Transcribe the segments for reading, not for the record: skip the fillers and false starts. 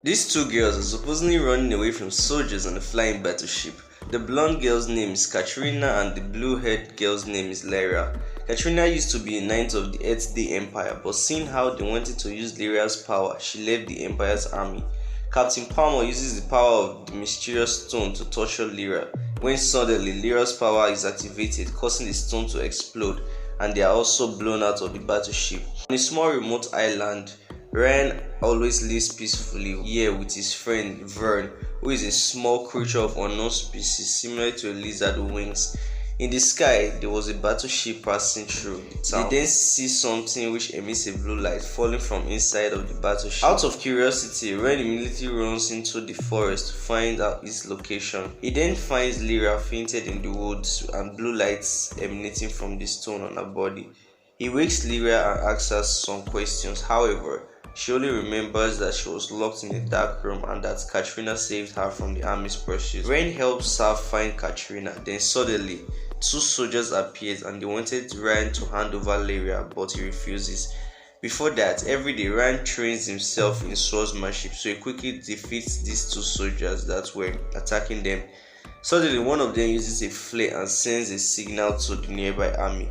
These two girls are supposedly running away from soldiers on a flying battleship. The blonde girl's name is Katrina and the blue-haired girl's name is Lyra. Katrina used to be a knight of the Earth Day Empire, but seeing how they wanted to use Lyra's power, she left the Empire's army. Captain Palmer uses the power of the mysterious stone to torture Lyra, when suddenly Lyra's power is activated, causing the stone to explode, and they are also blown out of the battleship. On a small remote island, Ryan always lives peacefully here with his friend Vern, who is a small creature of unknown species similar to a lizard with wings. In the sky, there was a battleship passing through the town. They then see something which emits a blue light falling from inside of the battleship. Out of curiosity, Ren immediately runs into the forest to find out its location. He then finds Lyra fainted in the woods and blue lights emanating from the stone on her body. He wakes Lyra and asks her some questions. However, she only remembers that she was locked in a dark room and that Katrina saved her from the army's pursuit. Rain helps her find Katrina. Then suddenly, two soldiers appeared and they wanted Ryan to hand over Lyra, but he refuses. Before that, every day Ryan trains himself in swordsmanship, so he quickly defeats these two soldiers that were attacking them. Suddenly, one of them uses a flare and sends a signal to the nearby army.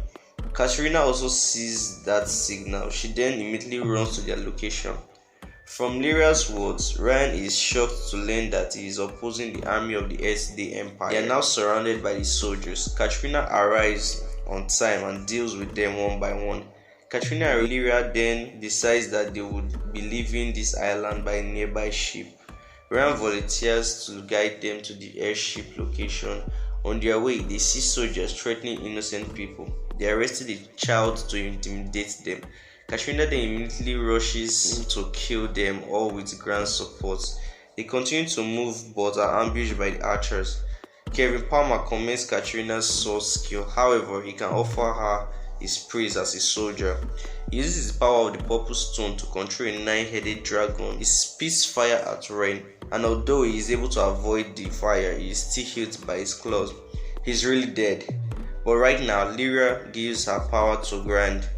Katrina also sees that signal. She then immediately runs to their location. From Lyra's words, Ryan is shocked to learn that he is opposing the army of the Earth Day Empire. They are now surrounded by the soldiers. Katrina arrives on time and deals with them one by one. Katrina and Lyra then decides that they would be leaving this island by a nearby ship. Ryan volunteers to guide them to the airship location. On their way, they see soldiers threatening innocent people. They arrested a child to intimidate them. Katrina then immediately rushes in to kill them, all with grand support. They continue to move but are ambushed by the archers. Kevin Palmer commends Katrina's sword skill. However, he can offer her his praise as a soldier. He uses the power of the purple stone to control a 9-headed dragon. He spits fire at Rain, and although he is able to avoid the fire, he is still hit by his claws. He's really dead. But right now, Lyra gives her power to Grand.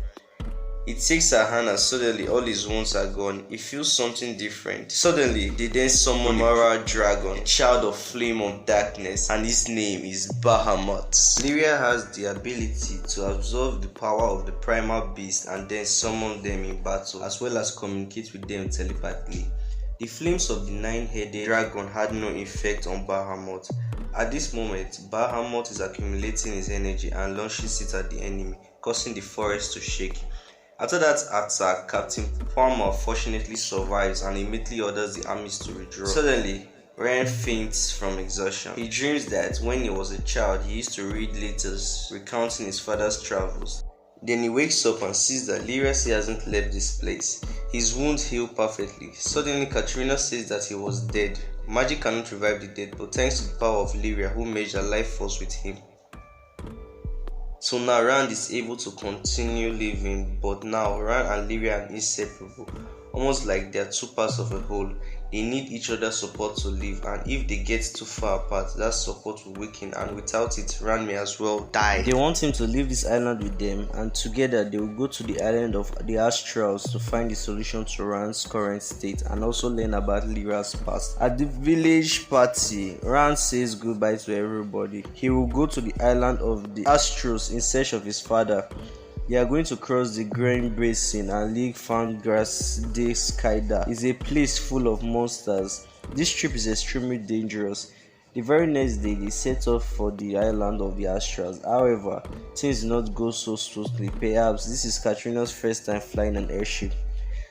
He takes her hand and suddenly all his wounds are gone. He feels something different. Suddenly, they then summon a Mara dragon, a child of flame of darkness, and his name is Bahamut. Lyra has the ability to absorb the power of the primal beast and then summon them in battle, as well as communicate with them telepathically. The flames of the 9-headed dragon had no effect on Bahamut. At this moment, Bahamut is accumulating his energy and launches it at the enemy, causing the forest to shake. After that attack, Captain Palmer fortunately survives and immediately orders the armies to withdraw. Suddenly, Ryan faints from exhaustion. He dreams that when he was a child, he used to read letters recounting his father's travels. Then he wakes up and sees that Lyra hasn't left this place. His wounds heal perfectly. Suddenly, Katrina says that he was dead. Magic cannot revive the dead, but thanks to the power of Lyra, who merged her life force with him. So now Rand is able to continue living, but now Rand and Lyra are inseparable, almost like they are two parts of a whole. They need each other's support to live, and if they get too far apart, that support will weaken, and without it, Rand may as well die. They want him to leave this island with them, and together they will go to the island of the Astrals to find the solution to Rand's current state and also learn about Lyra's past. At the village party, Rand says goodbye to everybody. He will go to the island of the Astrals in search of his father. They are going to cross the Grand Basin and League found Grass de Skyda is a place full of monsters. This trip is extremely dangerous. The very next day, they set off for the island of the Astrals. However, things did not go so smoothly. Perhaps this is Katrina's first time flying an airship,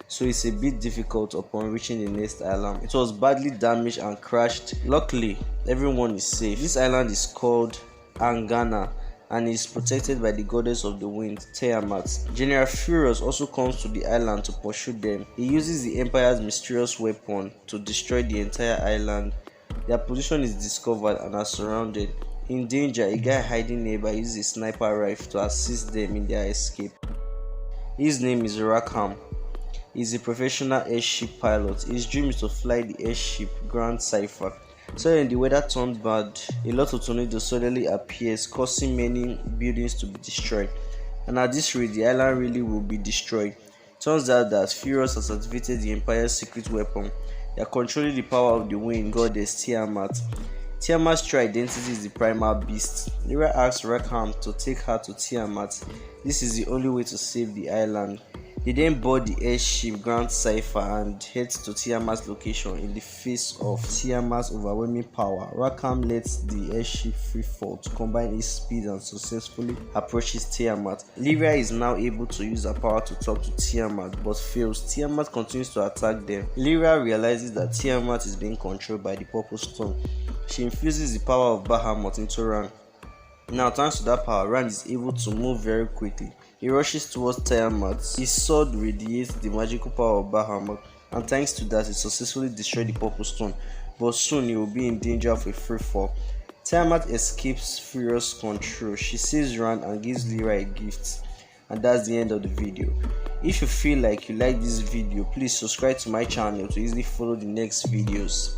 so it's a bit difficult upon reaching the next island. It was badly damaged and crashed. Luckily, everyone is safe. This island is called Angana and is protected by the goddess of the wind, Tiamat. General Furious also comes to the island to pursue them. He uses the Empire's mysterious weapon to destroy the entire island. Their position is discovered and are surrounded. In danger, a guy hiding nearby uses a sniper rifle to assist them in their escape. His name is Rackham. He is a professional airship pilot. His dream is to fly the airship Grand Cypher. Suddenly, the weather turned bad. A lot of tornadoes suddenly appears, causing many buildings to be destroyed. And at this rate, the island really will be destroyed. Turns out that Furious has activated the Empire's secret weapon. They are controlling the power of the wind goddess Tiamat. Tiamat's true identity is the primal beast. Lyra asks Rackham to take her to Tiamat. This is the only way to save the island. They then board the airship Grand Cypher and head to Tiamat's location. In the face of Tiamat's overwhelming power, Rackham lets the airship free fall to combine its speed and successfully approaches Tiamat. Lyra is now able to use her power to talk to Tiamat but fails. Tiamat continues to attack them. Lyra realizes that Tiamat is being controlled by the Purple Stone. She infuses the power of Bahamut into Ran. Now, thanks to that power, Ran is able to move very quickly. He rushes towards Tiamat. His sword radiates the magical power of Bahamut, and thanks to that, he successfully destroyed the Purple Stone. But soon he will be in danger of a free fall. Tiamat escapes Furious control. She saves Ran and gives Lyra a gift. And that's the end of the video. If you feel like you like this video, please subscribe to my channel to easily follow the next videos.